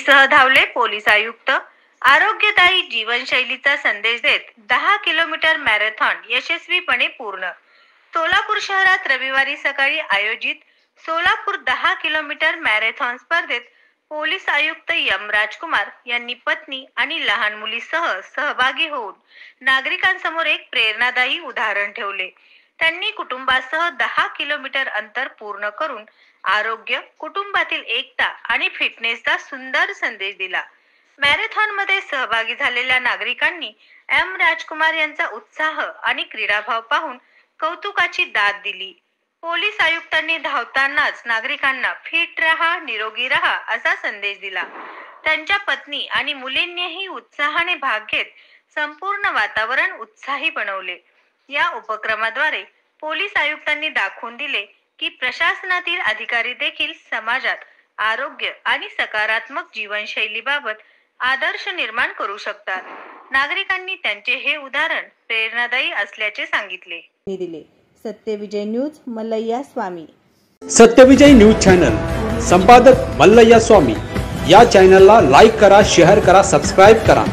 पत्नीसह धावले पोलीस आयुक्त। आरोग्यदायी जीवनशैलीचा संदेश देत 10 किलोमीटर मॅरेथॉन यशस्वीपणे पूर्ण। सोलापूर शहरात रविवारी सकाळी आयोजित सोलापूर 10 किलोमीटर मॅरेथॉन स्पर्धेत पोलीस आयुक्त एम राजकुमार यांनी पत्नी आणि लहान मुलीसह सहभागी होऊन नागरिकांसमोर एक प्रेरणादायी उदाहरण ठेवले। त्यांनी कुटुंबासह 10 किलोमीटर अंतर पूर्ण करून आरोग्य, कुटुंबातील एकता आणि फिटनेसचा सुंदर संदेश दिला। मॅरेथॉन मध्ये सहभागी झालेल्या नागरिकांनी एम राजकुमार यांचा उत्साह आणि क्रीडाभाव पाहून कौतुकाची दाद दिली। पोलीस आयुक्तांनी धावतानाच नागरिकांना फिट रहा, निरोगी रहा असा संदेश दिला। त्यांच्या पत्नी आणि मुलींनीही उत्साहाने भाग घेत संपूर्ण वातावरण उत्साही बनवले। या उपक्रमाद्वारे पोलीस आयुक्तांनी दाखवून दिले की प्रशासनातील अधिकारी देखील समाजात आरोग्य आणि सकारात्मक जीवनशैलीबाबत आदर्श निर्माण करू शकतात। नागरिकांनी त्यांचे हे उदाहरण प्रेरणादायी असल्याचे सांगितले। सत्यविजय न्यूज मल्लय्या स्वामी। सत्यविजय न्यूज चॅनल संपादक मल्लय्या स्वामी। या चॅनलला लाईक करा, शेअर करा, सबस्क्राइब करा।